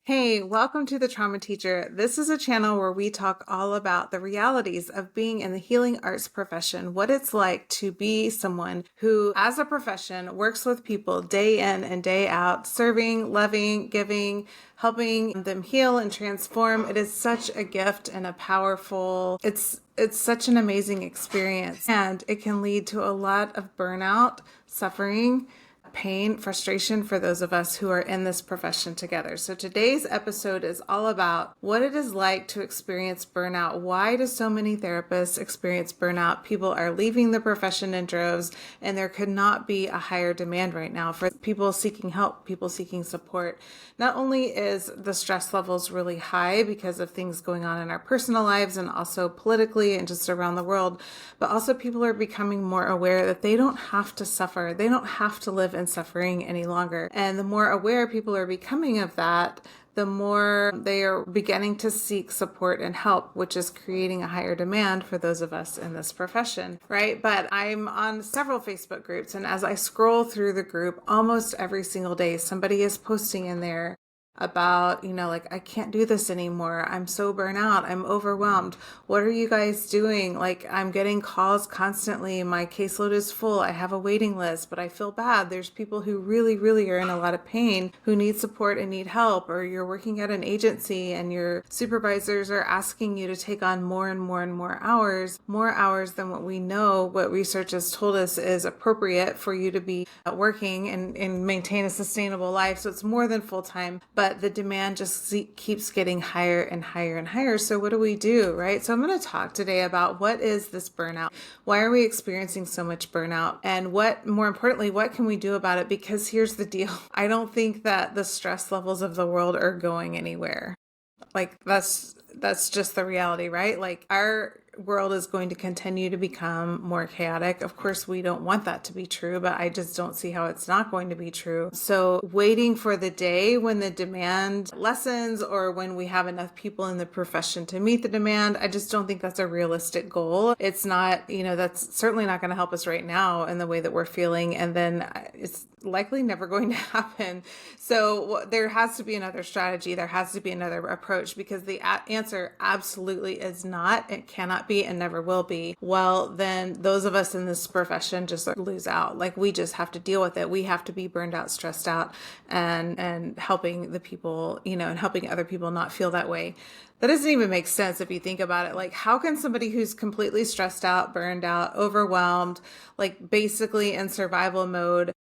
Hey, welcome to the Trauma Teacher. This is a channel where we talk all about the realities of being in the healing arts profession, what it's like to be someone who, as a profession, works with people day in and day out, serving, loving, giving, helping them heal and transform. It is such a gift and a powerful, it's such an amazing experience, and it can lead to a lot of burnout, suffering, pain, frustration for those of us who are in this profession together. So today's episode is all about what it is like to experience burnout. Why do so many therapists experience burnout? People are leaving the profession in droves, and there could not be a higher demand right now for people seeking help, people seeking support. Not only is the stress levels really high because of things going on in our personal lives and also politically and just around the world, but also people are becoming more aware that they don't have to suffer. They don't have to live in suffering any longer. And the more aware people are becoming of that, the more they are beginning to seek support and help, which is creating a higher demand for those of us in this profession, right? But I'm on several Facebook groups, and as I scroll through the group, almost every single day, somebody is posting in there about, like, I can't do this anymore. I'm so burnt out. I'm overwhelmed. What are you guys doing? Like, I'm getting calls constantly. My caseload is full. I have a waiting list, but I feel bad. There's people who really, really are in a lot of pain, who need support and need help. Or you're working at an agency and your supervisors are asking you to take on more and more and more hours than what we know, what research has told us is appropriate for you to be working and maintain a sustainable life. So it's more than full time, but the demand just keeps getting higher and higher and higher. So what do we do, right? So I'm going to talk today about what is this burnout? Why are we experiencing so much burnout? And more importantly, what can we do about it? Because here's the deal. I don't think that the stress levels of the world are going anywhere. Like that's just the reality, right? Like our world is going to continue to become more chaotic. Of course, we don't want that to be true, but I just don't see how it's not going to be true. So waiting for the day when the demand lessens or when we have enough people in the profession to meet the demand, I just don't think that's a realistic goal. It's not, that's certainly not going to help us right now in the way that we're feeling. And then it's likely never going to happen. So there has to be another strategy. There has to be another approach, because the answer absolutely is not, it cannot be and never will be, well, then those of us in this profession just lose out. Like, we just have to deal with it. We have to be burned out, stressed out, and helping the people, and helping other people not feel that way. That doesn't even make sense if you think about it. Like, how can somebody who's completely stressed out, burned out, overwhelmed, like basically in survival mode,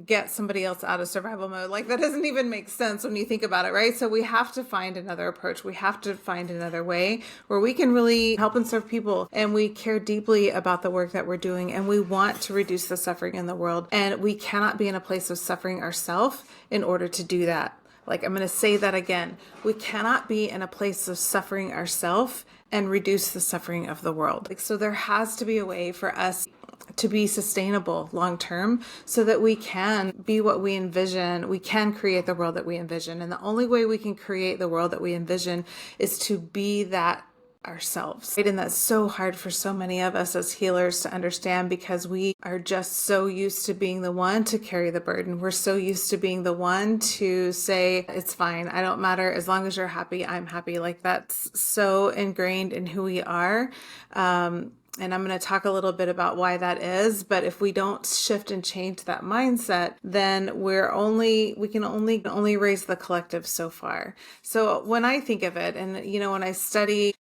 get somebody else out of survival mode? Like, that doesn't even make sense when you think about it, right? So we have to find another approach. We have to find another way where we can really help and serve people, and we care deeply about the work that we're doing, and we want to reduce the suffering in the world. And we cannot be in a place of suffering ourselves in order to do that. Like, I'm going to say that again. We cannot be in a place of suffering ourselves and reduce the suffering of the world. So there has to be a way for us to be sustainable long term, so that we can be what we envision. We can create the world that we envision. And the only way we can create the world that we envision is to be that ourselves. Right? And that's so hard for so many of us as healers to understand, because we are just so used to being the one to carry the burden. We're so used to being the one to say, it's fine, I don't matter, as long as you're happy, I'm happy. Like, that's so ingrained in who we are. And I'm going to talk a little bit about why that is. But if we don't shift and change that mindset, then we can only raise the collective so far. So when I think of it, and when I study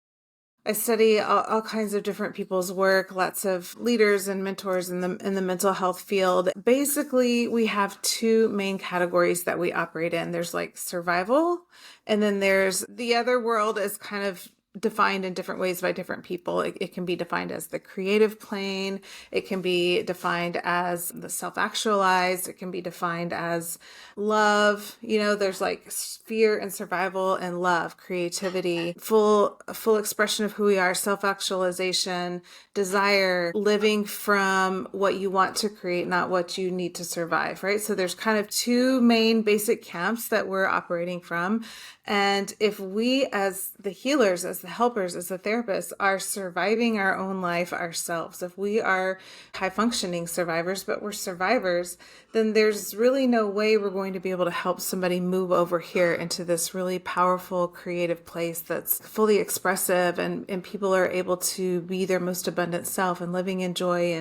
all kinds of different people's work, lots of leaders and mentors in the mental health field. Basically, we have two main categories that we operate in. There's like survival, and then there's the other world is kind of defined in different ways by different people. It can be defined as the creative plane. It can be defined as the self-actualized. It can be defined as love. There's like fear and survival and love, creativity, full expression of who we are, self-actualization, desire, living from what you want to create, not what you need to survive, right? So there's kind of two main basic camps that we're operating from. And if we, as the healers, as the helpers, as the therapists, are surviving our own life ourselves. If we are high functioning survivors, but we're survivors, then there's really no way we're going to be able to help somebody move over here into this really powerful, creative place that's fully expressive, and people are able to be their most abundant self and living in joy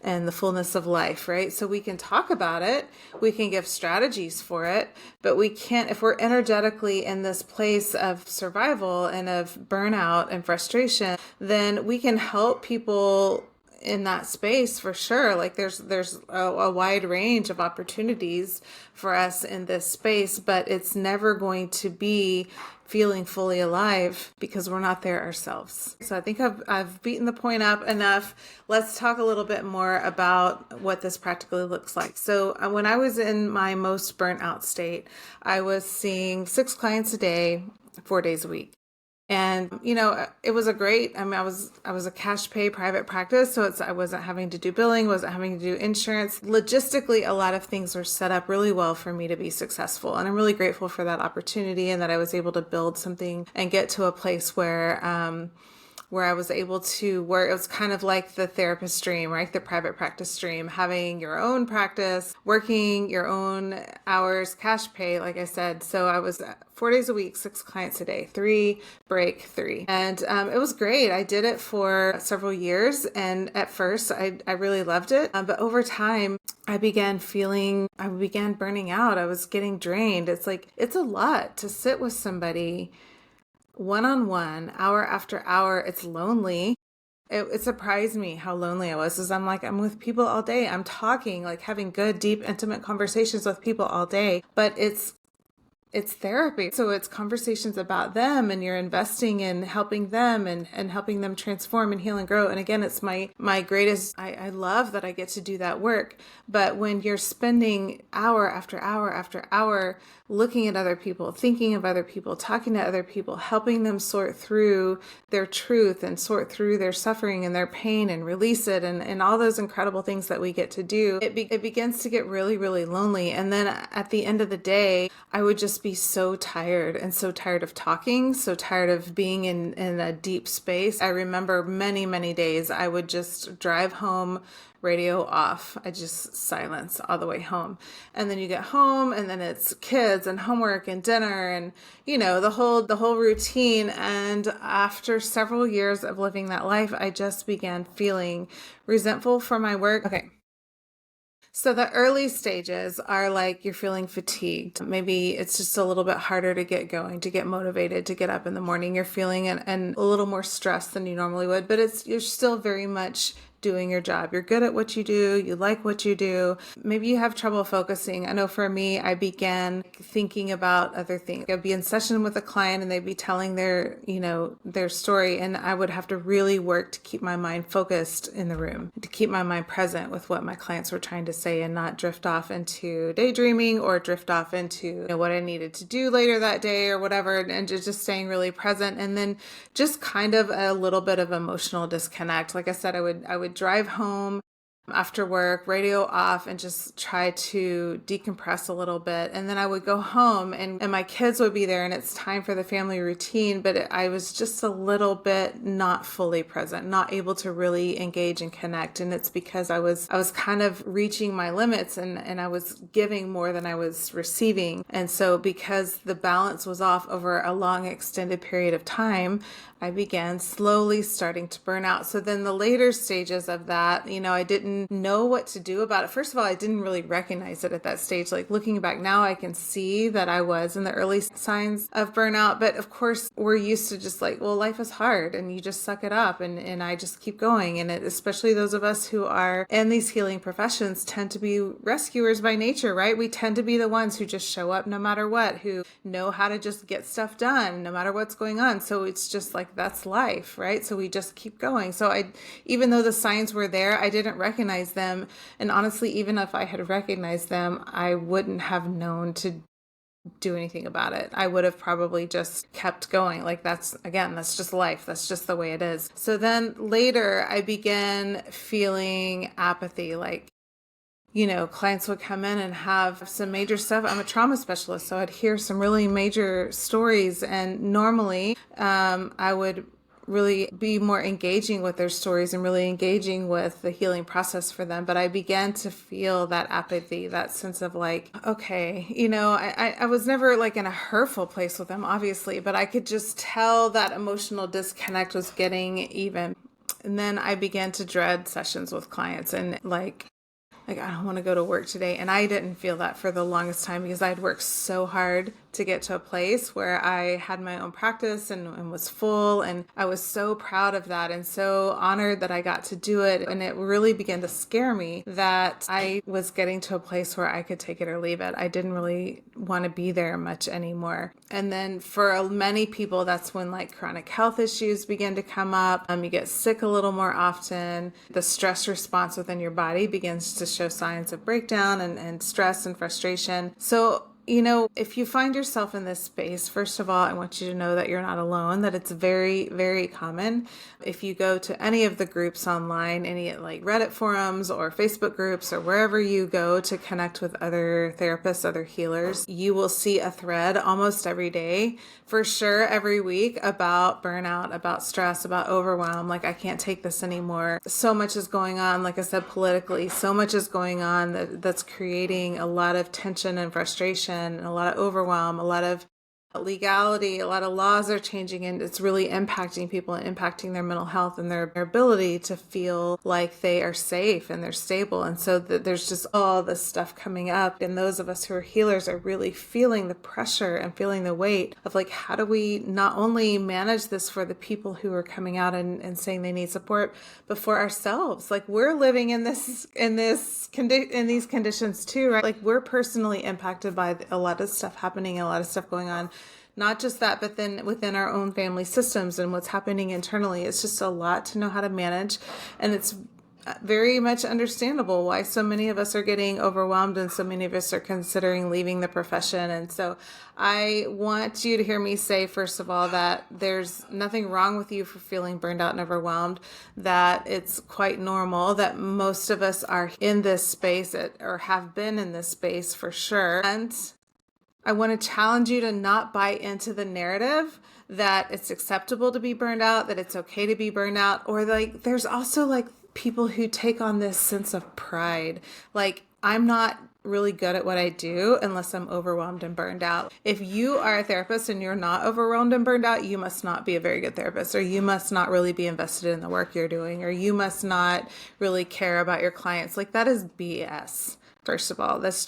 and the fullness of life, right? So we can talk about it, we can give strategies for it, but we can't, if we're energetically in this place of survival and of burnout and frustration, then we can help people in that space for sure. Like there's a wide range of opportunities for us in this space, but it's never going to be feeling fully alive because we're not there ourselves. So I think I've beaten the point up enough. Let's talk a little bit more about what this practically looks like. So when I was in my most burnt out state, I was seeing 6 clients a day, 4 days a week. And, it was I was a cash pay private practice. So I wasn't having to do billing, wasn't having to do insurance. Logistically, a lot of things were set up really well for me to be successful. And I'm really grateful for that opportunity and that I was able to build something and get to a place where I was able to work. It was kind of like the therapist dream, right? The private practice dream, having your own practice, working your own hours, cash pay, like I said. So I was 4 days a week, 6 clients a day, 3, break 3. And it was great. I did it for several years. And at first I really loved it. But over time, I began burning out. I was getting drained. It's a lot to sit with somebody one-on-one, hour after hour. It's lonely. It surprised me how lonely I was, because I'm with people all day. I'm talking, like having good, deep, intimate conversations with people all day, but it's therapy. So it's conversations about them, and you're investing in helping them and helping them transform and heal and grow. And again, it's my greatest, I love that I get to do that work. But when you're spending hour after hour after hour looking at other people, thinking of other people, talking to other people, helping them sort through their truth and sort through their suffering and their pain and release it, and all those incredible things that we get to do, it begins to get really, really lonely. And then at the end of the day, I would just be so tired of talking, so tired of being in a deep space. I remember many, many days I would just drive home, radio off. I just silence all the way home. And then you get home and then it's kids and homework and dinner and, the whole routine. And after several years of living that life, I just began feeling resentful for my work. Okay. So the early stages are like you're feeling fatigued. Maybe it's just a little bit harder to get going, to get motivated, to get up in the morning. You're feeling and a little more stressed than you normally would, but you're still very much doing your job. You're good at what you do. You like what you do. Maybe you have trouble focusing. I know for me, I began thinking about other things. I'd be in session with a client and they'd be telling their story, and I would have to really work to keep my mind focused in the room, to keep my mind present with what my clients were trying to say and not drift off into daydreaming or drift off into what I needed to do later that day or whatever, and just staying really present. And then just kind of a little bit of emotional disconnect. Like I said, I would drive home after work, radio off, and just try to decompress a little bit. And then I would go home and my kids would be there and it's time for the family routine, but I was just a little bit not fully present, not able to really engage and connect. And it's because I was kind of reaching my limits and I was giving more than I was receiving. And so because the balance was off over a long extended period of time, I began slowly starting to burn out. So then the later stages of that, I didn't know what to do about it. First of all, I didn't really recognize it at that stage. Like looking back now, I can see that I was in the early signs of burnout. But of course, we're used to just life is hard and you just suck it up and I just keep going. And especially those of us who are in these healing professions tend to be rescuers by nature, right? We tend to be the ones who just show up no matter what, who know how to just get stuff done no matter what's going on. So it's just that's life, right? So we just keep going. So even though the signs were there, I didn't recognize them. And honestly, even if I had recognized them, I wouldn't have known to do anything about it. I would have probably just kept going. That's just life. That's just the way it is. So then later I began feeling apathy, clients would come in and have some major stuff. I'm a trauma specialist, so I'd hear some really major stories. And normally I would really be more engaging with their stories and really engaging with the healing process for them. But I began to feel that apathy, that sense of like, okay, I was never like in a hurtful place with them, obviously, but I could just tell that emotional disconnect was getting even. And then I began to dread sessions with clients and like I don't want to go to work today. And I didn't feel that for the longest time because I'd worked so hard to get to a place where I had my own practice and was full. And I was so proud of that and so honored that I got to do it. And it really began to scare me that I was getting to a place where I could take it or leave it. I didn't really want to be there much anymore. And then for many people, that's when like chronic health issues begin to come up. You get sick a little more often. The stress response within your body begins to show signs of breakdown and stress and frustration. So if you find yourself in this space, first of all, I want you to know that you're not alone, that it's very, very common. If you go to any of the groups online, any like Reddit forums or Facebook groups or wherever you go to connect with other therapists, other healers, you will see a thread almost every day, for sure every week, about burnout, about stress, about overwhelm. Like, I can't take this anymore. So much is going on, like I said, politically, so much is going on that's creating a lot of tension and frustration, and a lot of overwhelm, a lot of legality, a lot of laws are changing, and it's really impacting people and impacting their mental health and their ability to feel like they are safe and they're stable. And so there's just all this stuff coming up, and those of us who are healers are really feeling the pressure and feeling the weight of like, how do we not only manage this for the people who are coming out and saying they need support, but for ourselves? Like, we're living in these conditions too, right? Like, we're personally impacted by a lot of stuff happening, a lot of stuff going on. Not just that, but then within our own family systems and what's happening internally. It's just a lot to know how to manage. And it's very much understandable why so many of us are getting overwhelmed and so many of us are considering leaving the profession. And so I want you to hear me say, first of all, that there's nothing wrong with you for feeling burned out and overwhelmed, that it's quite normal, that most of us are in this space or have been in this space for sure. And I want to challenge you to not buy into the narrative that it's acceptable to be burned out, that it's okay to be burned out, or like there's also like people who take on this sense of pride. Like, I'm not really good at what I do unless I'm overwhelmed and burned out. If you are a therapist and you're not overwhelmed and burned out, you must not be a very good therapist, or you must not really be invested in the work you're doing, or you must not really care about your clients. Like, that is BS. First of all, that's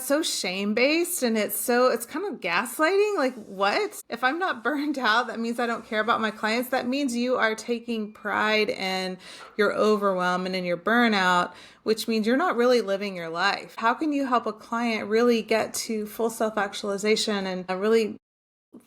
so shame-based, and it's kind of gaslighting. Like, what? If I'm not burned out, that means I don't care about my clients. That means you are taking pride in your overwhelm and in your burnout, which means you're not really living your life. How can you help a client really get to full self-actualization and really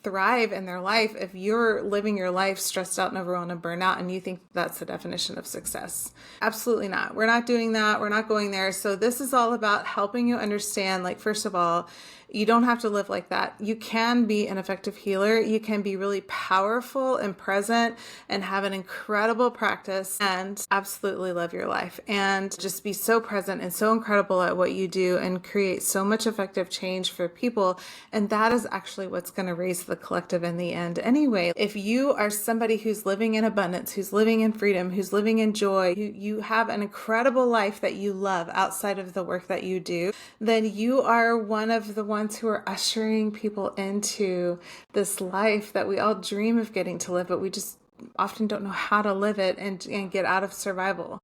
thrive in their life if you're living your life stressed out and overwhelmed and burnout and you think that's the definition of success? Absolutely not. We're not doing that. We're not going there. So this is all about helping you understand, like, first of all, you don't have to live like that. You can be an effective healer. You can be really powerful and present and have an incredible practice and absolutely love your life and just be so present and so incredible at what you do and create so much effective change for people. And that is actually what's going to raise the collective in the end anyway. If you are somebody who's living in abundance, who's living in freedom, who's living in joy, you have an incredible life that you love outside of the work that you do, then you are one of the ones who are ushering people into this life that we all dream of getting to live, but we just often don't know how to live it and get out of survival.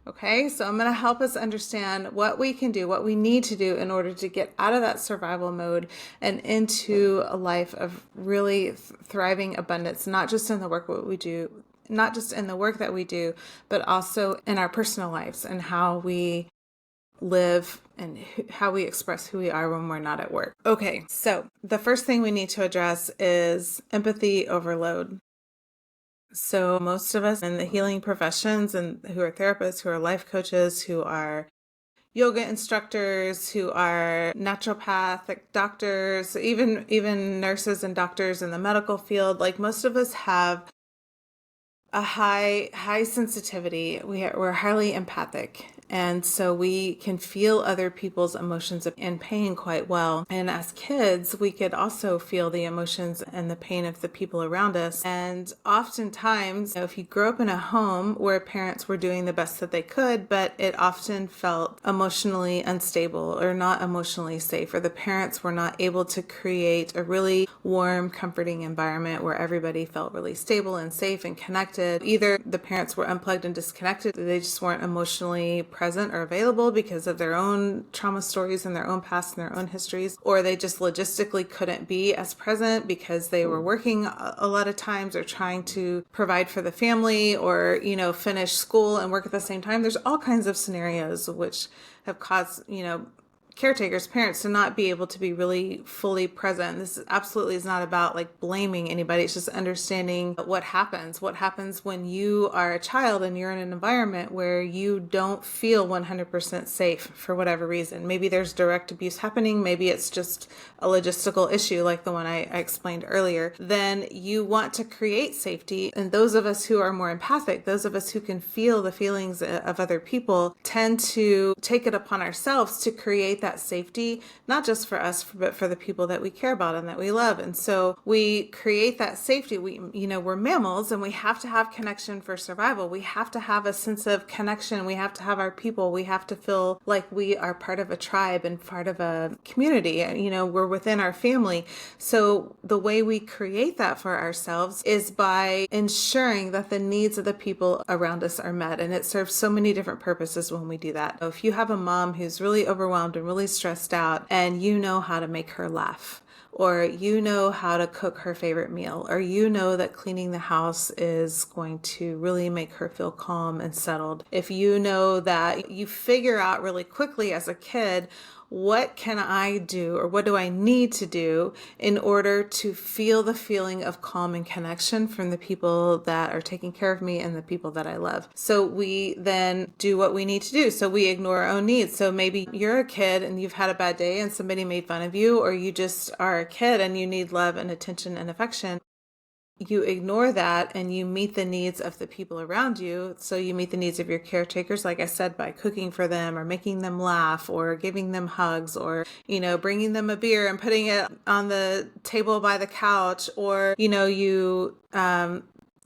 Okay, so I'm going to help us understand what we can do, what we need to do in order to get out of that survival mode and into a life of really thriving abundance, not just in the work that we do, but also in our personal lives and how we live and how we express who we are when we're not at work. Okay, so the first thing we need to address is empathy overload. So most of us in the healing professions and who are therapists, who are life coaches, who are yoga instructors, who are naturopathic doctors, even nurses and doctors in the medical field, like most of us have a high sensitivity. We're highly empathic. And so we can feel other people's emotions and pain quite well. And as kids, we could also feel the emotions and the pain of the people around us. And oftentimes, if you grew up in a home where parents were doing the best that they could, but it often felt emotionally unstable or not emotionally safe, or the parents were not able to create a really warm, comforting environment where everybody felt really stable and safe and connected. Either the parents were unplugged and disconnected, they just weren't emotionally present or available because of their own trauma stories and their own past and their own histories, or they just logistically couldn't be as present because they were working a lot of times or trying to provide for the family or, finish school and work at the same time. There's all kinds of scenarios which have caused, caretakers, parents to not be able to be really fully present. This absolutely is not about blaming anybody. It's just understanding what happens when you are a child and you're in an environment where you don't feel 100% safe for whatever reason. Maybe there's direct abuse happening. Maybe it's just a logistical issue like the one I explained earlier. Then you want to create safety. And those of us who are more empathic, those of us who can feel the feelings of other people, tend to take it upon ourselves to create that safety, not just for us, but for the people that we care about and that we love. And so we create that safety. We're mammals and we have to have connection for survival. We have to have a sense of connection. We have to have our people. We have to feel like we are part of a tribe and part of a community. We're within our family. So the way we create that for ourselves is by ensuring that the needs of the people around us are met. And it serves so many different purposes when we do that. So if you have a mom who's really overwhelmed and really stressed out and you know how to make her laugh, or you know how to cook her favorite meal, or you know that cleaning the house is going to really make her feel calm and settled. If you know that you figure out really quickly as a kid, what can I do or what do I need to do in order to feel the feeling of calm and connection from the people that are taking care of me and the people that I love? So we then do what we need to do. So we ignore our own needs. So maybe you're a kid and you've had a bad day and somebody made fun of you, or you just are a kid and you need love and attention and affection. You ignore that and you meet the needs of the people around you. So you meet the needs of your caretakers, like I said, by cooking for them or making them laugh or giving them hugs or, bringing them a beer and putting it on the table by the couch, or, you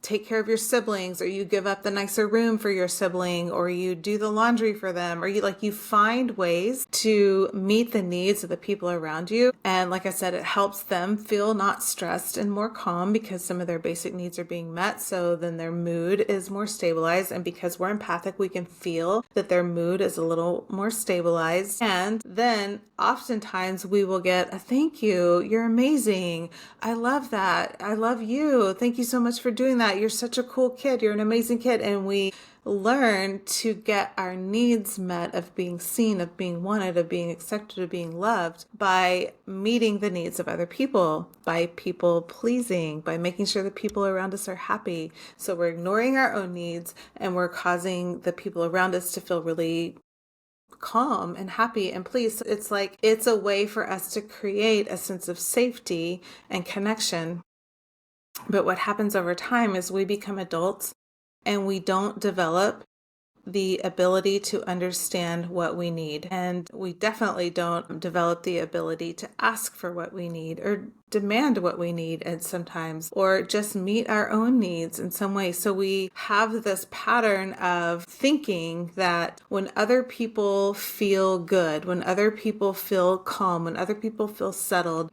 take care of your siblings, or you give up the nicer room for your sibling, or you do the laundry for them, or you find ways to meet the needs of the people around you. And like I said, it helps them feel not stressed and more calm because some of their basic needs are being met. So then their mood is more stabilized. And because we're empathic, we can feel that their mood is a little more stabilized. And then oftentimes we will get a thank you. You're amazing. I love that. I love you. Thank you so much for doing that. You're such a cool kid. You're an amazing kid. And we learn to get our needs met of being seen, of being wanted, of being accepted, of being loved by meeting the needs of other people, by people pleasing, by making sure the people around us are happy. So we're ignoring our own needs and we're causing the people around us to feel really calm and happy and pleased. It's a way for us to create a sense of safety and connection. But what happens over time is we become adults and we don't develop the ability to understand what we need. And we definitely don't develop the ability to ask for what we need or demand what we need, and sometimes, or just meet our own needs in some way. So we have this pattern of thinking that when other people feel good, when other people feel calm, when other people feel settled,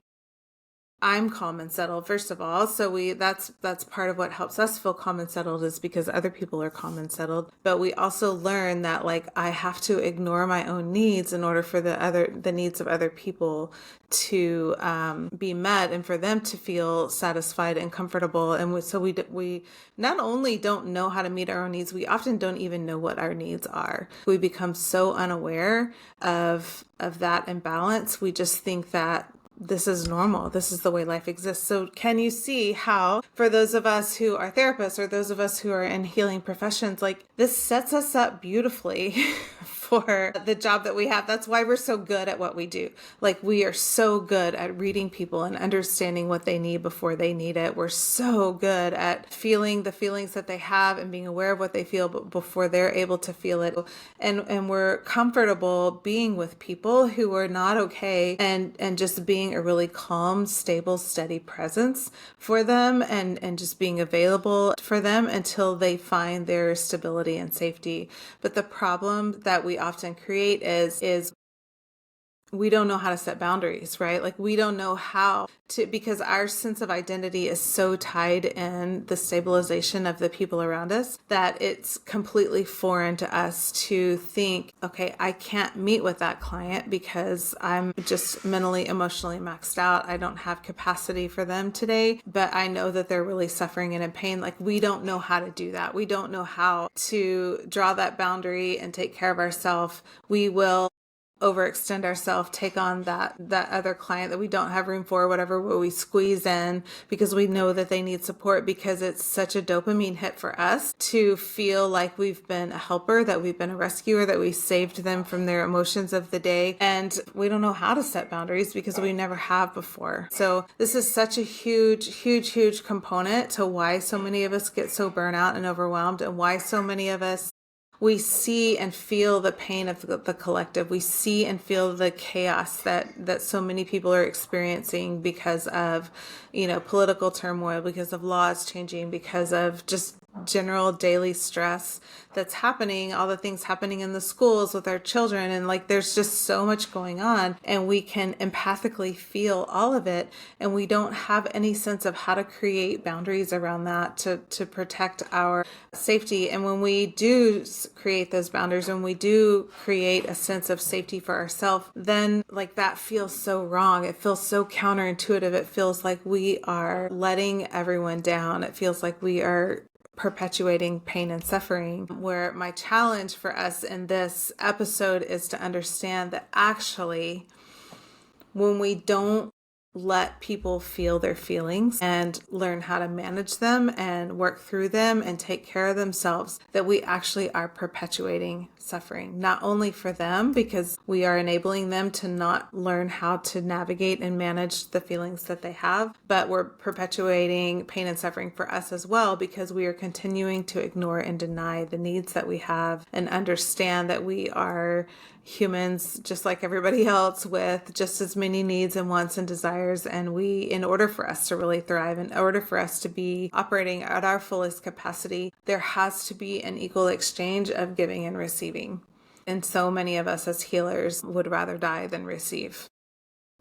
I'm calm and settled, first of all. So that's part of what helps us feel calm and settled, is because other people are calm and settled. But we also learn that I have to ignore my own needs in order for the needs of other people to be met and for them to feel satisfied and comfortable. And so we not only don't know how to meet our own needs, we often don't even know what our needs are. We become so unaware of that imbalance. We just think that this is normal. This is the way life exists. So can you see how, for those of us who are therapists or those of us who are in healing professions, this sets us up beautifully for the job that we have. That's why we're so good at what we do. Like, we are so good at reading people and understanding what they need before they need it. We're so good at feeling the feelings that they have and being aware of what they feel before they're able to feel it. And we're comfortable being with people who are not okay, and just being a really calm, stable, steady presence for them, and just being available for them until they find their stability and safety. But the problem that we often create is we don't know how to set boundaries, right? Like, we don't know how to, because our sense of identity is so tied in the stabilization of the people around us that it's completely foreign to us to think, okay, I can't meet with that client because I'm just mentally, emotionally maxed out. I don't have capacity for them today, but I know that they're really suffering and in pain. Like, we don't know how to do that. We don't know how to draw that boundary and take care of ourselves. We will overextend ourselves, take on that other client that we don't have room for, whatever, where we squeeze in because we know that they need support, because it's such a dopamine hit for us to feel like we've been a helper, that we've been a rescuer, that we saved them from their emotions of the day. And we don't know how to set boundaries because we never have before. So this is such a huge component to why so many of us get so burnout and overwhelmed, and why so many of us, we see and feel the pain of the collective. We see and feel the chaos that so many people are experiencing because of, political turmoil, because of laws changing, because of just general daily stress that's happening, all the things happening in the schools with our children. And like, there's just so much going on, and we can empathically feel all of it. And we don't have any sense of how to create boundaries around that to protect our safety. And when we do create those boundaries, when we do create a sense of safety for ourselves, then like, that feels so wrong. It feels so counterintuitive. It feels like we are letting everyone down. It feels like we are perpetuating pain and suffering. Where my challenge for us in this episode is to understand that actually, when we don't let people feel their feelings and learn how to manage them and work through them and take care of themselves, that we actually are perpetuating suffering, not only for them, because we are enabling them to not learn how to navigate and manage the feelings that they have, but we're perpetuating pain and suffering for us as well, because we are continuing to ignore and deny the needs that we have, and understand that we are humans just like everybody else, with just as many needs and wants and desires. And in order for us to really thrive, in order for us to be operating at our fullest capacity, there has to be an equal exchange of giving and receiving. And so many of us as healers would rather die than receive.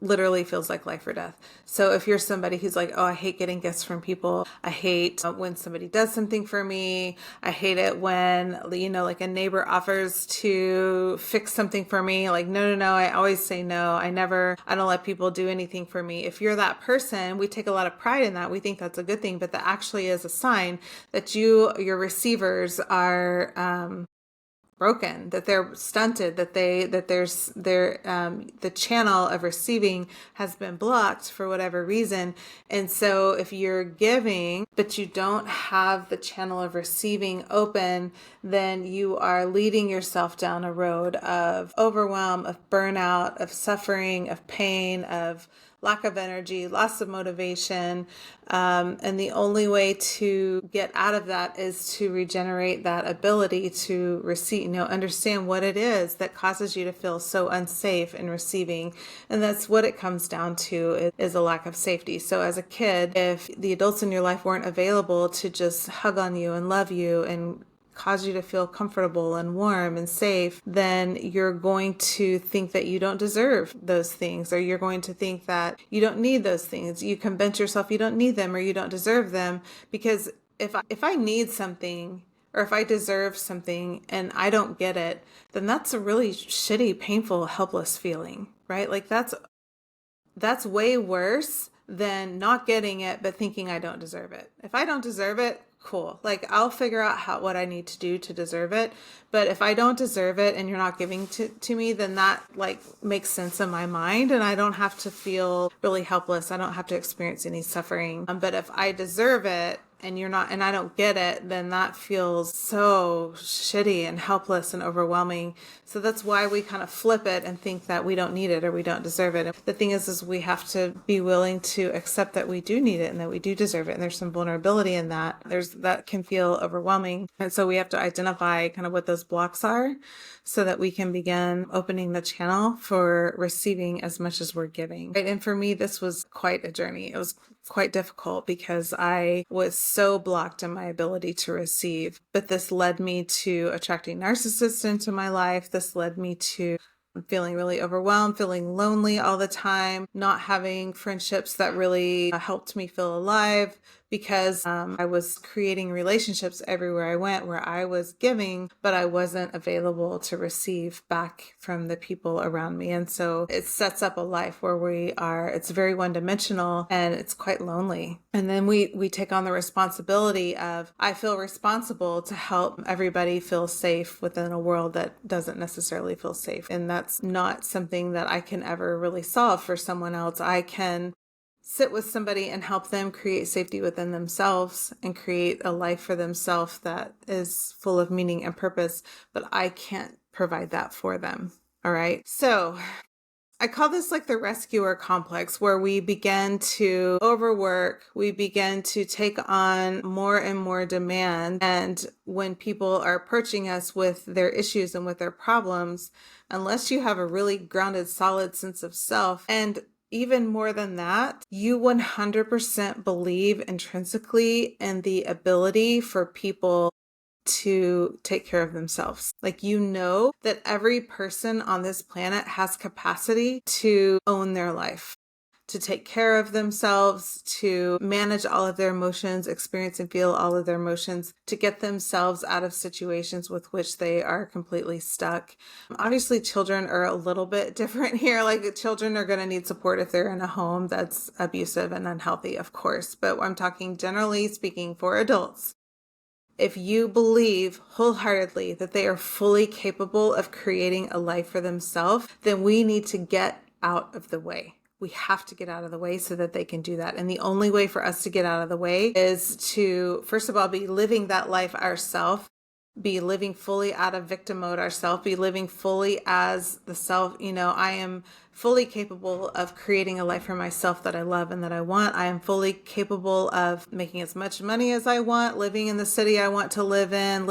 Literally feels like life or death. So if you're somebody who's like, oh, I hate getting gifts from people. I hate when somebody does something for me. I hate it when, like a neighbor offers to fix something for me. Like, no. I always say no. I don't let people do anything for me. If you're that person, we take a lot of pride in that. We think that's a good thing, but that actually is a sign that your receivers are, broken, that they're stunted, that the channel of receiving has been blocked for whatever reason. And so if you're giving, but you don't have the channel of receiving open, then you are leading yourself down a road of overwhelm, of burnout, of suffering, of pain, of lack of energy, loss of motivation. And the only way to get out of that is to regenerate that ability to receive, understand what it is that causes you to feel so unsafe in receiving. And that's what it comes down to, is a lack of safety. So as a kid, if the adults in your life weren't available to just hug on you and love you and cause you to feel comfortable and warm and safe, then you're going to think that you don't deserve those things, or you're going to think that you don't need those things. You convince yourself you don't need them, or you don't deserve them, because if I need something, or if I deserve something and I don't get it, then that's a really shitty, painful, helpless feeling, right? Like that's way worse than not getting it but thinking I don't deserve it. If I don't deserve it, cool. Like, I'll figure out what I need to do to deserve it. But if I don't deserve it and you're not giving to me, then that makes sense in my mind, and I don't have to feel really helpless. I don't have to experience any suffering. But if I deserve it, and you're not, and I don't get it, then that feels so shitty and helpless and overwhelming. So that's why we kind of flip it and think that we don't need it or we don't deserve it. And the thing is we have to be willing to accept that we do need it and that we do deserve it. And there's some vulnerability in that. That can feel overwhelming. And so we have to identify kind of what those blocks are so that we can begin opening the channel for receiving as much as we're giving. Right? And for me, this was quite a journey. It was quite difficult because I was so blocked in my ability to receive. But this led me to attracting narcissists into my life. This led me to feeling really overwhelmed, feeling lonely all the time, not having friendships that really helped me feel alive, because I was creating relationships everywhere I went where I was giving, but I wasn't available to receive back from the people around me. And so it sets up a life where it's very one-dimensional and it's quite lonely. And then we take on the responsibility of, I feel responsible to help everybody feel safe within a world that doesn't necessarily feel safe. And that's not something that I can ever really solve for someone else. I can sit with somebody and help them create safety within themselves and create a life for themselves that is full of meaning and purpose, but I can't provide that for them. All right. So I call this like the rescuer complex, where we begin to overwork, we begin to take on more and more demand. And when people are approaching us with their issues and with their problems, unless you have a really grounded, solid sense of self, and even more than that, you 100% believe intrinsically in the ability for people to take care of themselves. Like, you know that every person on this planet has capacity to own their life, to take care of themselves, to manage all of their emotions, experience and feel all of their emotions, to get themselves out of situations with which they are completely stuck. Obviously, children are a little bit different here. Like, children are going to need support if they're in a home that's abusive and unhealthy, of course. But I'm talking generally speaking for adults. If you believe wholeheartedly that they are fully capable of creating a life for themselves, then we need to get out of the way. We have to get out of the way so that they can do that. And the only way for us to get out of the way is to, first of all, be living that life ourselves, be living fully out of victim mode ourselves, be living fully as the self. I am fully capable of creating a life for myself that I love and that I want. I am fully capable of making as much money as I want, living in the city I want to live in,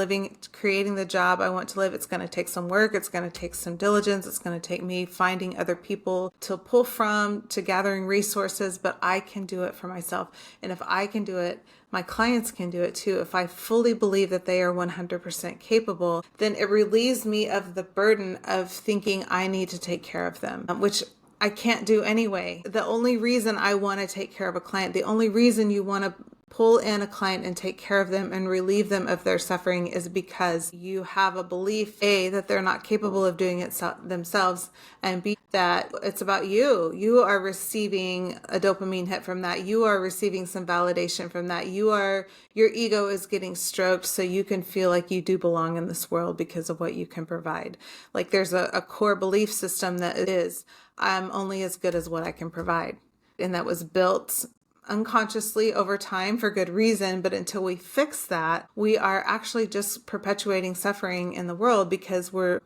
creating the job I want to live. It's going to take some work. It's going to take some diligence. It's going to take me finding other people to pull from, to gathering resources, but I can do it for myself. And if I can do it, my clients can do it too. If I fully believe that they are 100% capable, then it relieves me of the burden of thinking I need to take care of them, which I can't do anyway. The only reason I want to take care of a client, the only reason you want to pull in a client and take care of them and relieve them of their suffering is because you have a belief, A, that they're not capable of doing it themselves, and B, that it's about you. You are receiving a dopamine hit from that. You are receiving some validation from that. Your ego is getting stroked so you can feel like you do belong in this world because of what you can provide. Like, there's a core belief system that is, I'm only as good as what I can provide. And that was built unconsciously over time for good reason. But until we fix that, we are actually just perpetuating suffering in the world, because when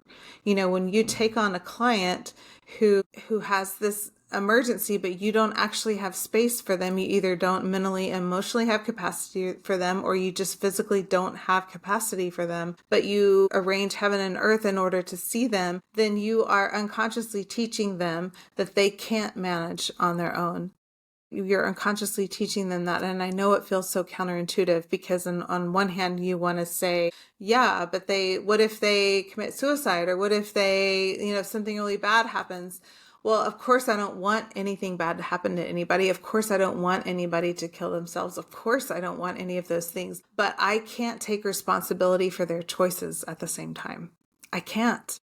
you take on a client who has this emergency, but you don't actually have space for them, you either don't mentally, emotionally have capacity for them, or you just physically don't have capacity for them, but you arrange heaven and earth in order to see them, then you are unconsciously teaching them that they can't manage on their own. You're unconsciously teaching them that. And I know it feels so counterintuitive, because on one hand, you want to say, yeah, but what if they commit suicide? Or what if if something really bad happens? Well, of course, I don't want anything bad to happen to anybody. Of course, I don't want anybody to kill themselves. Of course, I don't want any of those things. But I can't take responsibility for their choices at the same time. I can't.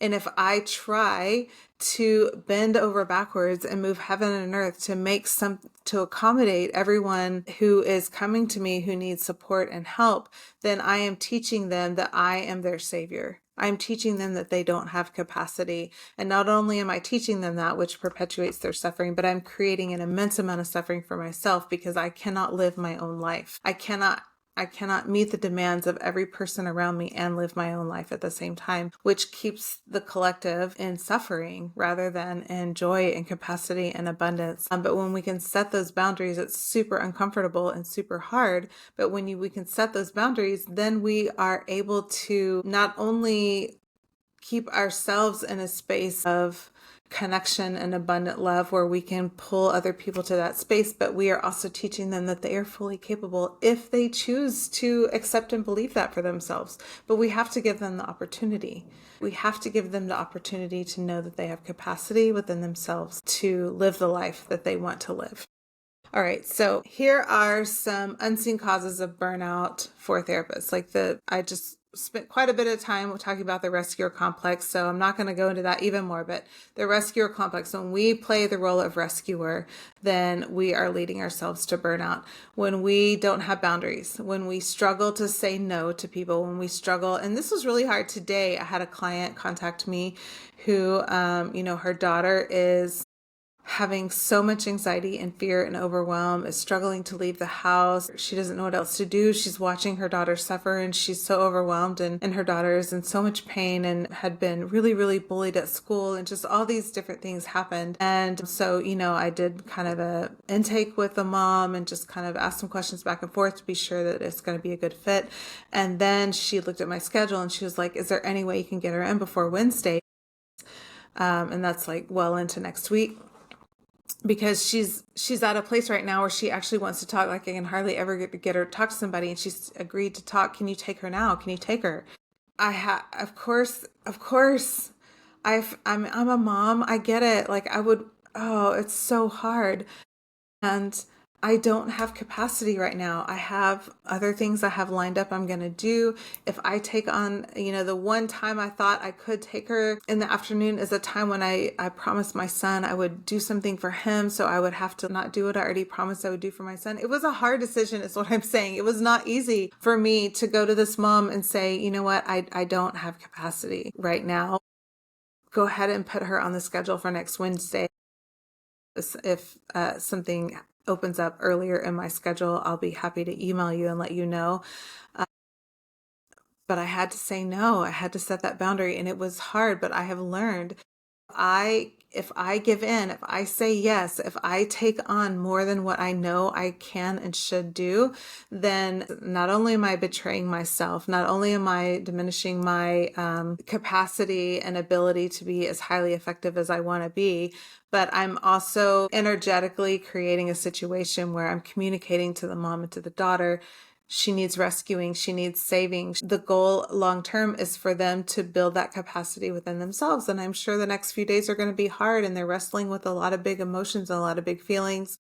And if I try to bend over backwards and move heaven and earth to accommodate everyone who is coming to me who needs support and help, then I am teaching them that I am their savior. I'm teaching them that they don't have capacity. And not only am I teaching them that, which perpetuates their suffering, but I'm creating an immense amount of suffering for myself because I cannot live my own life. I cannot meet the demands of every person around me and live my own life at the same time, which keeps the collective in suffering rather than in joy and capacity and abundance. But when we can set those boundaries, it's super uncomfortable and super hard. But when we can set those boundaries, then we are able to not only keep ourselves in a space of connection and abundant love where we can pull other people to that space, but we are also teaching them that they are fully capable if they choose to accept and believe that for themselves. But we have to give them the opportunity. We have to give them the opportunity to know that they have capacity within themselves to live the life that they want to live. All right, so here are some unseen causes of burnout for therapists. I just spent quite a bit of time talking about the rescuer complex, so I'm not going to go into that even more, but the rescuer complex, when we play the role of rescuer, then we are leading ourselves to burnout. When we don't have boundaries, when we struggle to say no to people, when we struggle, and this was really hard today. I had a client contact me who, her daughter is having so much anxiety and fear and overwhelm, is struggling to leave the house. She doesn't know what else to do. She's watching her daughter suffer and she's so overwhelmed, and her daughter is in so much pain and had been really, really bullied at school, and just all these different things happened. And so, I did kind of a intake with the mom and just kind of asked some questions back and forth to be sure that it's going to be a good fit. And then she looked at my schedule and she was like, is there any way you can get her in before Wednesday? And that's well into next week. Because she's at a place right now where she actually wants to talk. I can hardly ever get her to talk to somebody, and she's agreed to talk. Can you take her now? Can you take her? Of course. I'm a mom. I get it. It's so hard. And I don't have capacity right now. I have other things I have lined up I'm going to do. If I take on, the one time I thought I could take her in the afternoon is a time when I promised my son I would do something for him. So I would have to not do what I already promised I would do for my son. It was a hard decision is what I'm saying. It was not easy for me to go to this mom and say, you know what, I don't have capacity right now. Go ahead and put her on the schedule for next Wednesday. If something opens up earlier in my schedule, I'll be happy to email you and let you know. But I had to say no. I had to set that boundary, and it was hard, but I have learned if I give in, if I say yes, if I take on more than what I know I can and should do, then not only am I betraying myself, not only am I diminishing my capacity and ability to be as highly effective as I want to be, but I'm also energetically creating a situation where I'm communicating to the mom and to the daughter, she needs rescuing, she needs saving. The goal long term is for them to build that capacity within themselves. And I'm sure the next few days are going to be hard, and they're wrestling with a lot of big emotions and a lot of big feelings.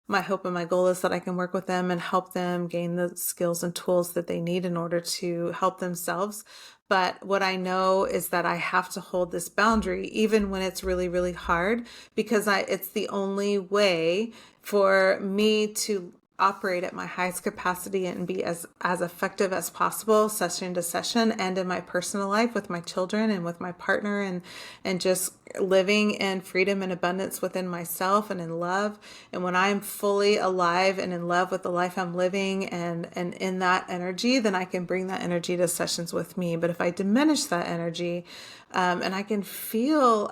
My hope and my goal is that I can work with them and help them gain the skills and tools that they need in order to help themselves. But what I know is that I have to hold this boundary even when it's really, really hard, because it's the only way for me to operate at my highest capacity and be as effective as possible session to session, and in my personal life with my children and with my partner, and just living in freedom and abundance within myself and in love. And when I'm fully alive and in love with the life I'm living and in that energy, then I can bring that energy to sessions with me. But if I diminish that energy, and I can feel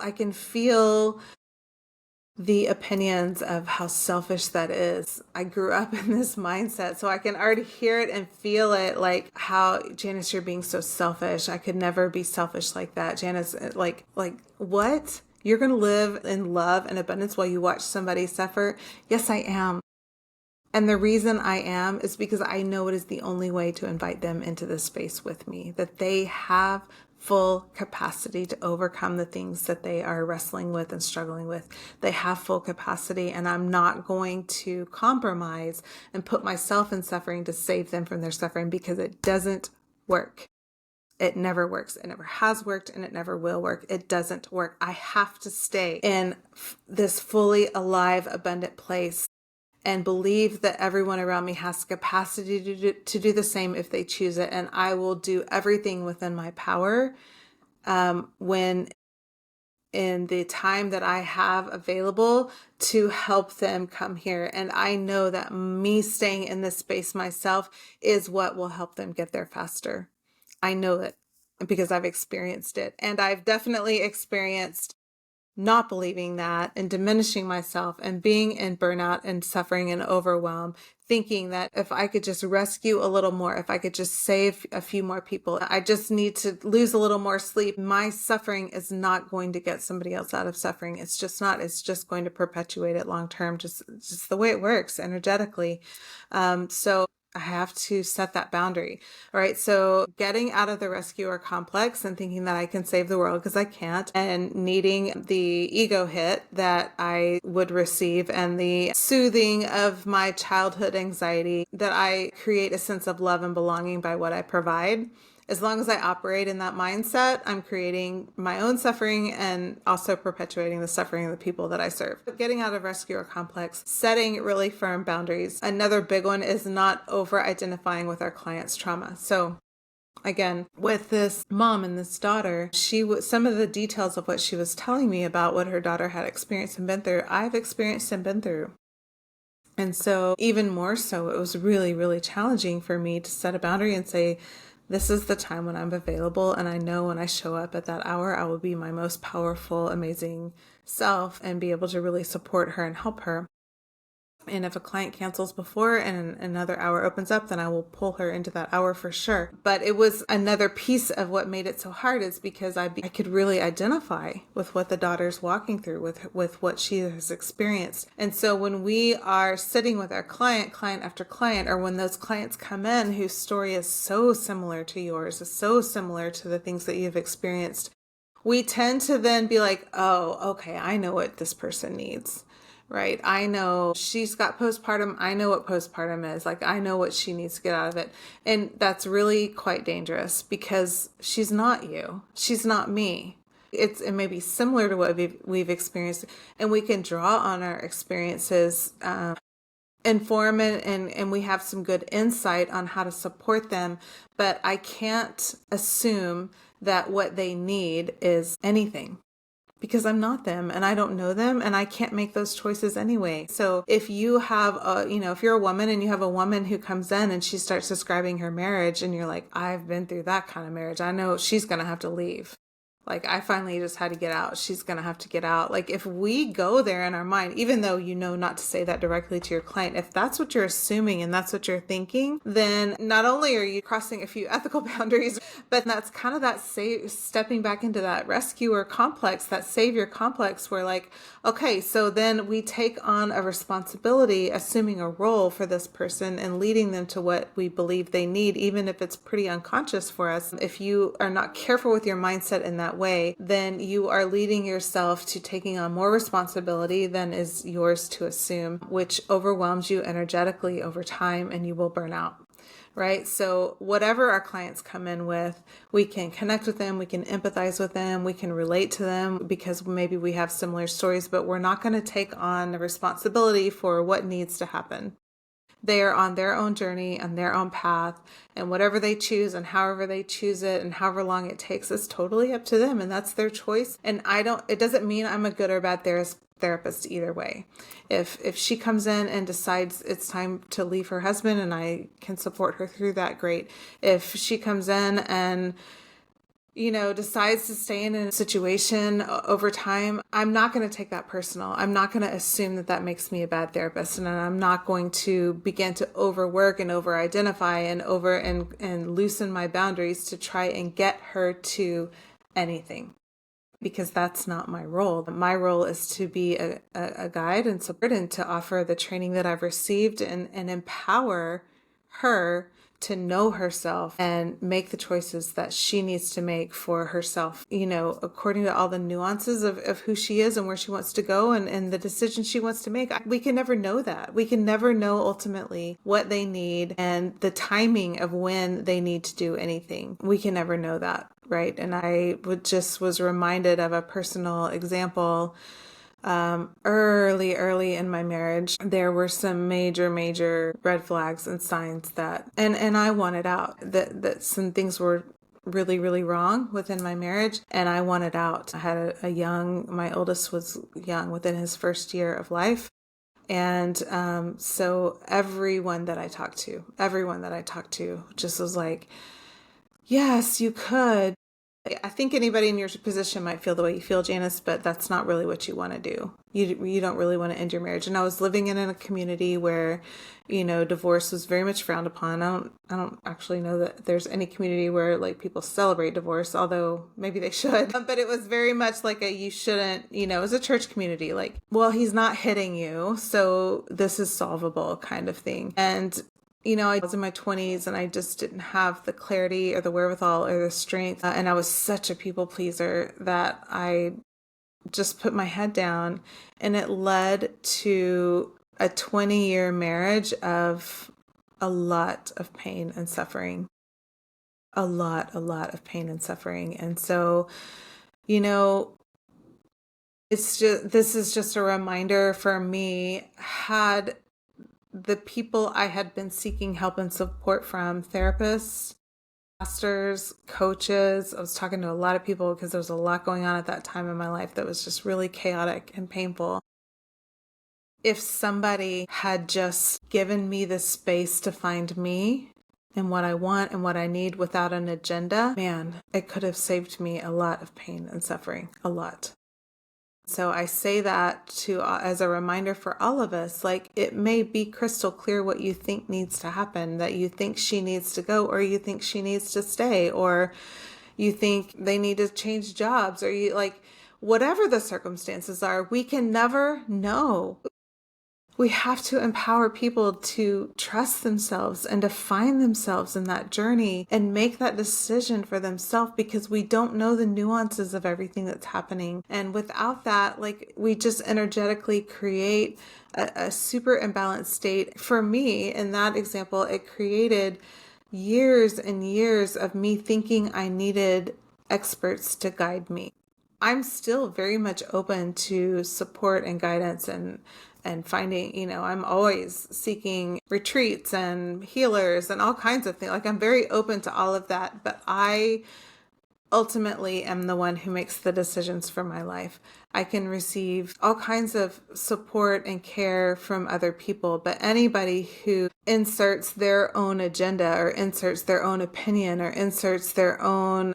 the opinions of how selfish that is. I grew up in this mindset, so I can already hear it and feel it, like, how, Janice, you're being so selfish. I could never be selfish like that. Janice, like what? You're going to live in love and abundance while you watch somebody suffer? Yes, I am. And the reason I am is because I know it is the only way to invite them into this space with me, that they have full capacity to overcome the things that they are wrestling with and struggling with. They have full capacity, and I'm not going to compromise and put myself in suffering to save them from their suffering, because it doesn't work. It never works. It never has worked, and it never will work. It doesn't work. I have to stay in this fully alive, abundant place and believe that everyone around me has capacity to do the same if they choose it. And I will do everything within my power when in the time that I have available to help them come here. And I know that me staying in this space myself is what will help them get there faster. I know it because I've experienced it. And I've definitely experienced not believing that and diminishing myself and being in burnout and suffering and overwhelm, thinking that if I could just rescue a little more, if I could just save a few more people, I just need to lose a little more sleep. My suffering is not going to get somebody else out of suffering. It's just not. It's just going to perpetuate it long term, just the way it works energetically. So I have to set that boundary. All right. So getting out of the rescuer complex and thinking that I can save the world because I can't, and needing the ego hit that I would receive and the soothing of my childhood anxiety, that I create a sense of love and belonging by what I provide. As long as I operate in that mindset, I'm creating my own suffering and also perpetuating the suffering of the people that I serve. Getting out of rescuer complex, setting really firm boundaries. Another big one is not over-identifying with our client's trauma. So again, with this mom and this daughter, some of the details of what she was telling me about what her daughter had experienced and been through, I've experienced and been through. And so even more so, it was really, really challenging for me to set a boundary and say, this is the time when I'm available, and I know when I show up at that hour, I will be my most powerful, amazing self and be able to really support her and help her. And if a client cancels before and another hour opens up, then I will pull her into that hour for sure. But it was another piece of what made it so hard is because I could really identify with what the daughter's walking through, with what she has experienced. And so when we are sitting with our client after client, or when those clients come in whose story is so similar to yours, is so similar to the things that you've experienced, we tend to then be like, oh, okay, I know what this person needs. Right. I know she's got postpartum. I know what postpartum is. Like, I know what she needs to get out of it. And that's really quite dangerous because she's not you. She's not me. It may be similar to what we've experienced, and we can draw on our experiences, inform it, and we have some good insight on how to support them. But I can't assume that what they need is anything, because I'm not them and I don't know them and I can't make those choices anyway. So if you have if you're a woman and you have a woman who comes in and she starts describing her marriage and you're like, I've been through that kind of marriage, I know she's going to have to leave. Like, I finally just had to get out. She's going to have to get out. Like, if we go there in our mind, even though you know not to say that directly to your client, if that's what you're assuming and that's what you're thinking, then not only are you crossing a few ethical boundaries, but that's kind of that stepping back into that rescuer complex, that savior complex, where like, okay, so then we take on a responsibility, assuming a role for this person and leading them to what we believe they need, even if it's pretty unconscious for us. If you are not careful with your mindset in that way, then you are leading yourself to taking on more responsibility than is yours to assume, which overwhelms you energetically over time and you will burn out. Right? So whatever our clients come in with, we can connect with them, we can empathize with them, we can relate to them because maybe we have similar stories, but we're not going to take on the responsibility for what needs to happen. They are on their own journey, on their own path, and whatever they choose and however they choose it and however long it takes is totally up to them, and that's their choice. And it doesn't mean I'm a good or bad therapist either way. If she comes in and decides it's time to leave her husband and I can support her through that, great. If she comes in and decides to stay in a situation over time, I'm not going to take that personal. I'm not going to assume that makes me a bad therapist, and I'm not going to begin to overwork and over-identify and loosen my boundaries to try and get her to anything, because that's not my role. My role is to be a guide and support and to offer the training that I've received and empower her to know herself and make the choices that she needs to make for herself, according to all the nuances of who she is and where she wants to go and the decisions she wants to make. We can never know that. We can never know ultimately what they need and the timing of when they need to do anything. We can never know that, right? And I was reminded of a personal example. Early in my marriage, there were some major red flags and signs that, and I wanted out, that some things were really, really wrong within my marriage, and I wanted out. I had my oldest was young, within his first year of life. And so everyone that I talked to just was like, yes, you could. I think anybody in your position might feel the way you feel, Janice, but that's not really what you want to do. You don't really want to end your marriage. And I was living in a community where, divorce was very much frowned upon. I don't actually know that there's any community where like people celebrate divorce, although maybe they should. But it was very much like you shouldn't, it was a church community. Like, well, he's not hitting you, so this is solvable kind of thing. And I was in my 20s and I just didn't have the clarity or the wherewithal or the strength. And I was such a people pleaser that I just put my head down, and it led to a 20-year marriage of a lot of pain and suffering. A lot of pain and suffering. And so, this is just a reminder for me, had the people I had been seeking help and support from, therapists, pastors, coaches. I was talking to a lot of people because there was a lot going on at that time in my life that was just really chaotic and painful. If somebody had just given me the space to find me and what I want and what I need without an agenda, man, it could have saved me a lot of pain and suffering, a lot. So I say that as a reminder for all of us, like it may be crystal clear what you think needs to happen, that you think she needs to go, or you think she needs to stay, or you think they need to change jobs, or whatever the circumstances are, we can never know. We have to empower people to trust themselves and to find themselves in that journey and make that decision for themselves, because we don't know the nuances of everything that's happening. And without that, we just energetically create a super imbalanced state. For me, in that example, it created years and years of me thinking I needed experts to guide me. I'm still very much open to support and guidance and finding, I'm always seeking retreats and healers and all kinds of things. I'm very open to all of that, but I ultimately am the one who makes the decisions for my life. I can receive all kinds of support and care from other people, but anybody who inserts their own agenda or inserts their own opinion or inserts their own,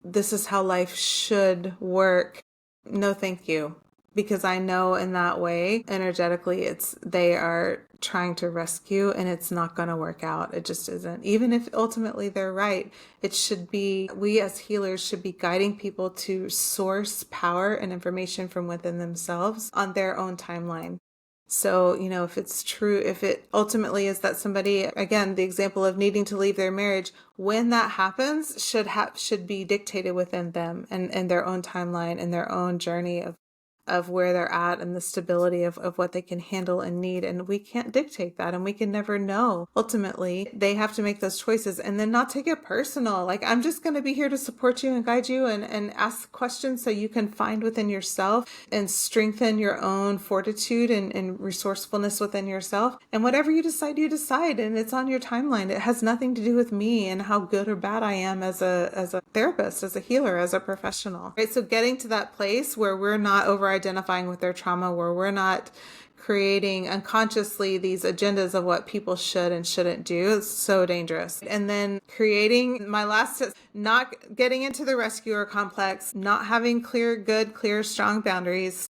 this is how life should work, no thank you. Because I know in that way, energetically, they are trying to rescue, and it's not going to work out. It just isn't. Even if ultimately they're right, it should be, we as healers should be guiding people to source power and information from within themselves on their own timeline. So, if it's true, if it ultimately is that somebody, again, the example of needing to leave their marriage, when that happens, should be dictated within them and their own timeline and their own journey of where they're at and the stability of what they can handle and need. And we can't dictate that, and we can never know. Ultimately, they have to make those choices and then not take it personal. I'm just going to be here to support you and guide you and ask questions so you can find within yourself and strengthen your own fortitude and resourcefulness within yourself. And whatever you decide, and it's on your timeline. It has nothing to do with me and how good or bad I am as a therapist, as a healer, as a professional. Right? So getting to that place where we're not over-identifying with their trauma, where we're not creating unconsciously these agendas of what people should and shouldn't do, is so dangerous. And then creating, my last tip, not getting into the rescuer complex, not having clear, strong boundaries,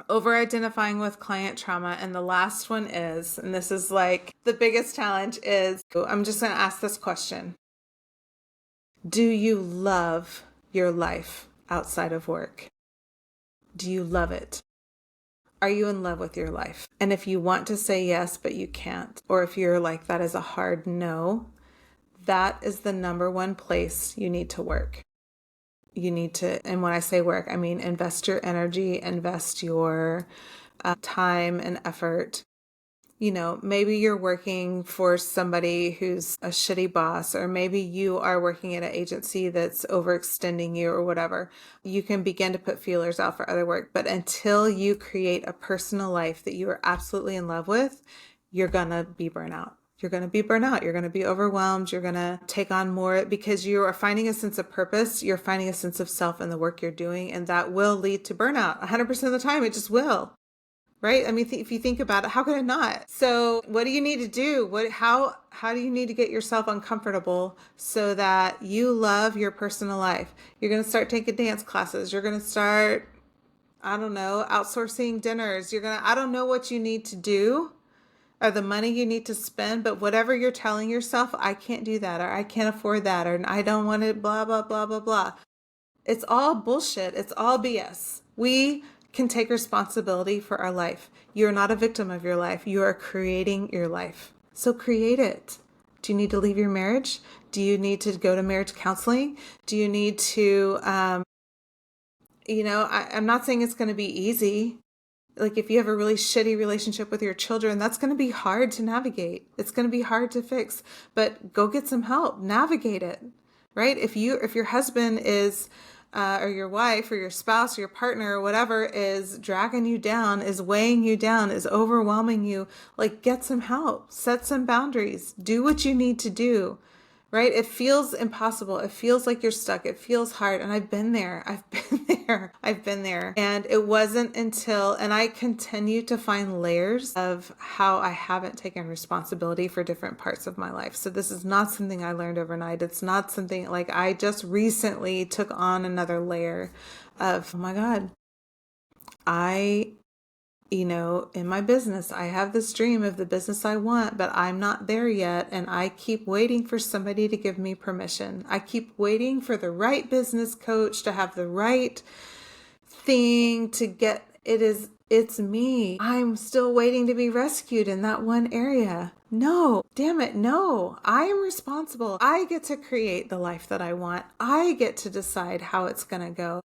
over-identifying with client trauma. And the last one is, and this is the biggest challenge, is I'm just going to ask this question. Do you love your life outside of work? Do you love it? Are you in love with your life? And if you want to say yes, but you can't, or if you're that is a hard no, that is the number one place you need to work. You need to, and when I say work, I mean invest your energy, invest your time and effort. Maybe you're working for somebody who's a shitty boss, or maybe you are working at an agency that's overextending you or whatever. You can begin to put feelers out for other work, but until you create a personal life that you are absolutely in love with, you're gonna be burnout. you're going to be burnout. You're going to be overwhelmed. You're going to take on more because you are finding a sense of purpose. You're finding a sense of self in the work you're doing, and that will lead to burnout 100% of the time. It just will. Right? I mean, if you think about it, how could it not? So what do you need to do? How do you need to get yourself uncomfortable so that you love your personal life? You're going to start taking dance classes. You're going to start, I don't know, outsourcing dinners. I don't know what you need to do or the money you need to spend, but whatever you're telling yourself, I can't do that, or I can't afford that, or I don't want it, blah, blah, blah, blah, blah. It's all bullshit. It's all BS. We can take responsibility for our life. You're not a victim of your life. You are creating your life. So create it. Do you need to leave your marriage? Do you need to go to marriage counseling? Do you need to, I'm not saying it's going to be easy. Like if you have a really shitty relationship with your children, that's going to be hard to navigate. It's going to be hard to fix, but go get some help. Navigate it, right? If your husband is or your wife or your spouse or your partner or whatever is dragging you down, is weighing you down, is overwhelming you, like get some help, set some boundaries, do what you need to do, right? It feels impossible. It feels like you're stuck. It feels hard. And I've been there. I've been there. And it wasn't until, and I continue to find layers of how I haven't taken responsibility for different parts of my life. So this is not something I learned overnight. It's not something like I just recently took on another layer of, oh my God, in my business, I have this dream of the business I want, but I'm not there yet. And I keep waiting for somebody to give me permission. I keep waiting for the right business coach to have the right thing to get. It's me. I'm still waiting to be rescued in that one area. No, damn it. No, I am responsible. I get to create the life that I want. I get to decide how it's going to go.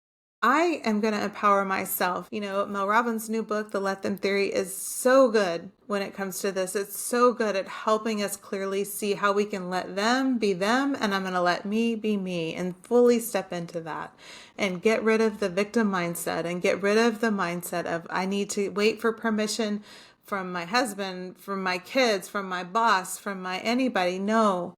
I am going to empower myself. Mel Robbins' new book, The Let Them Theory, is so good when it comes to this. It's so good at helping us clearly see how we can let them be them, and I'm going to let me be me, and fully step into that and get rid of the victim mindset and get rid of the mindset of I need to wait for permission from my husband, from my kids, from my boss, from my anybody. No,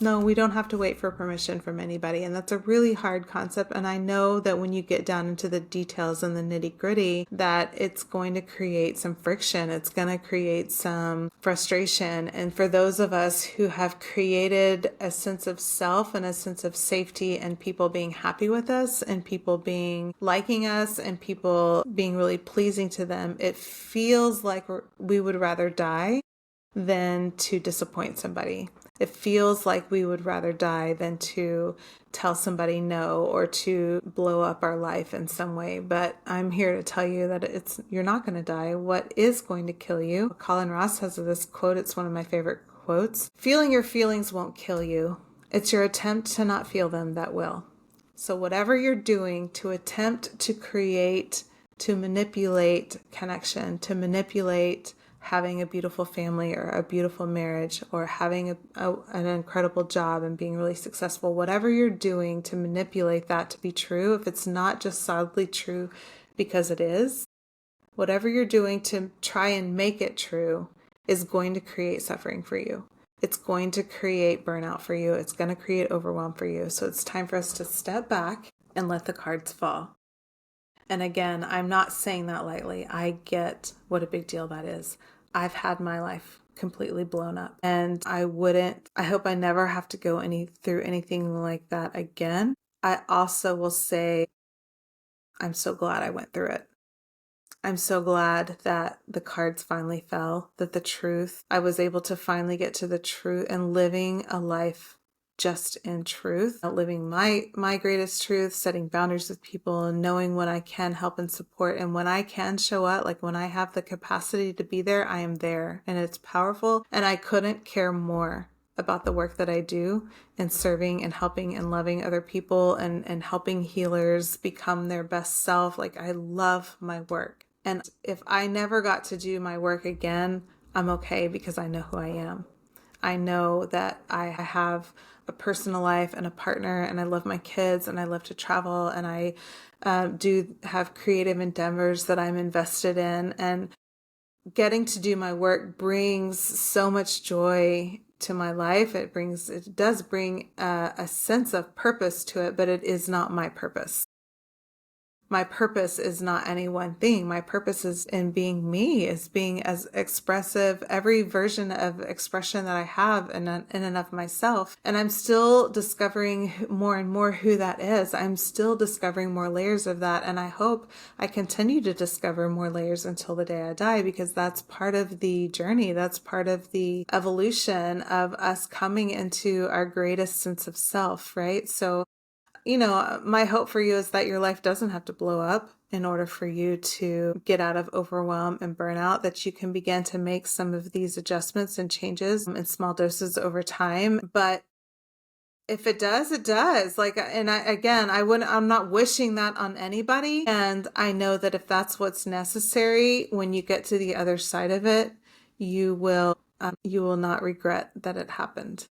we don't have to wait for permission from anybody. And that's a really hard concept. And I know that when you get down into the details and the nitty gritty, that it's going to create some friction. It's going to create some frustration. And for those of us who have created a sense of self and a sense of safety and people being happy with us and people being liking us and people being really pleasing to them, it feels like we would rather die than to disappoint somebody. It feels like we would rather die than to tell somebody no or to blow up our life in some way. But I'm here to tell you that you're not going to die. What is going to kill you? Colin Ross has this quote. It's one of my favorite quotes. Feeling your feelings won't kill you. It's your attempt to not feel them that will. So whatever you're doing to attempt to create, to manipulate connection, to manipulate having a beautiful family or a beautiful marriage or having an incredible job and being really successful, whatever you're doing to manipulate that to be true, if it's not just solidly true because it is, whatever you're doing to try and make it true is going to create suffering for you. It's going to create burnout for you. It's going to create overwhelm for you. So it's time for us to step back and let the cards fall. And again, I'm not saying that lightly. I get what a big deal that is. I've had my life completely blown up and I hope I never have to go through anything like that again. I also will say, I'm so glad I went through it. I'm so glad that the cards finally fell, that I was able to finally get to the truth and living a life just in truth, living my greatest truth, setting boundaries with people and knowing when I can help and support and when I can show up, like when I have the capacity to be there, I am there and it's powerful. And I couldn't care more about the work that I do and serving and helping and loving other people and helping healers become their best self. Like I love my work. And if I never got to do my work again, I'm okay because I know who I am. I know that I have a personal life and a partner and I love my kids and I love to travel and I do have creative endeavors that I'm invested in. And getting to do my work brings so much joy to my life. It does bring a sense of purpose to it, but it is not my purpose. My purpose is not any one thing. My purpose is in being me, is being as expressive, every version of expression that I have in and of myself. And I'm still discovering more and more who that is. I'm still discovering more layers of that. And I hope I continue to discover more layers until the day I die, because that's part of the journey. That's part of the evolution of us coming into our greatest sense of self, right? So my hope for you is that your life doesn't have to blow up in order for you to get out of overwhelm and burnout, that you can begin to make some of these adjustments and changes in small doses over time. But if it does, it does. I'm not wishing that on anybody. And I know that if that's what's necessary, when you get to the other side of it, you will not regret that it happened.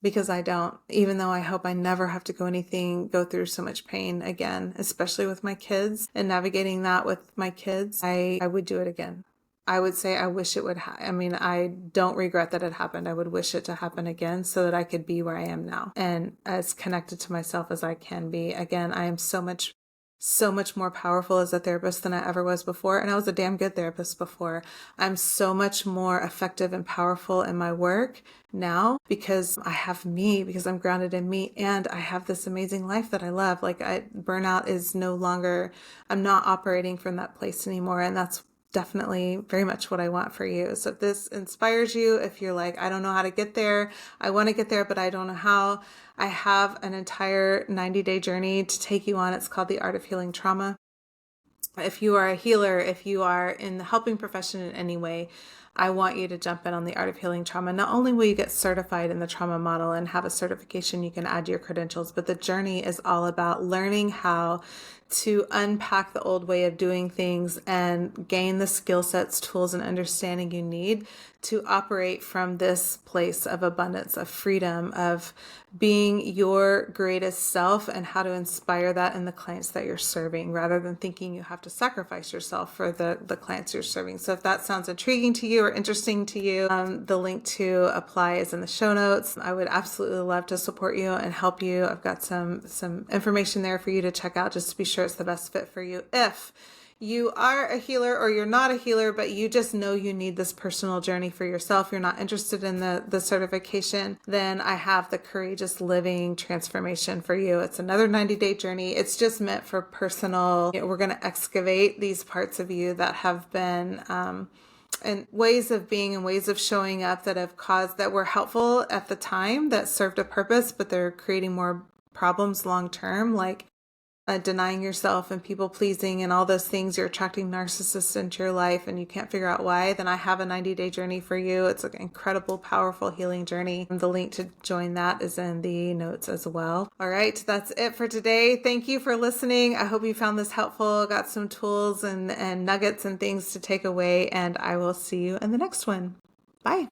Because I don't, even though I hope I never have to go through so much pain again, especially with my kids and navigating that with my kids, I would do it again. I would say I wish it would, I don't regret that it happened. I would wish it to happen again so that I could be where I am now and as connected to myself as I can be. Again, I am so much more powerful as a therapist than I ever was before. And I was a damn good therapist before. I'm so much more effective and powerful in my work now because I have me, because I'm grounded in me, and I have this amazing life that I love. Burnout is no longer, I'm not operating from that place anymore. And that's definitely very much what I want for you. So if this inspires you, if you're like, I don't know how to get there, I want to get there, but I don't know how, I have an entire 90-day journey to take you on. It's called The Art of Healing Trauma. If you are a healer, if you are in the helping profession in any way, I want you to jump in on The Art of Healing Trauma. Not only will you get certified in the trauma model and have a certification you can add to your credentials, but the journey is all about learning how to unpack the old way of doing things and gain the skill sets, tools, and understanding you need to operate from this place of abundance, of freedom, of being your greatest self, and how to inspire that in the clients that you're serving, rather than thinking you have to sacrifice yourself for the clients you're serving. So if that sounds intriguing to you or interesting to you, the link to apply is in the show notes. I would absolutely love to support you and help you. I've got some information there for you to check out just to be sure it's the best fit for you. If you are a healer or you're not a healer, but you just know you need this personal journey for yourself, you're not interested in the certification, then I have the Courageous Living Transformation for you. It's another 90-day journey. It's just meant for personal. We're going to excavate these parts of you that have been and ways of being and ways of showing up that were helpful at the time, that served a purpose, but they're creating more problems long term, like denying yourself and people pleasing and all those things. You're attracting narcissists into your life and you can't figure out why. Then I have a 90-day journey for you. It's an incredible, powerful healing journey. The link to join that is in the notes as well. All right, that's it for today. Thank you for listening. I hope you found this helpful. Got some tools and nuggets and things to take away, and I will see you in the next one. Bye.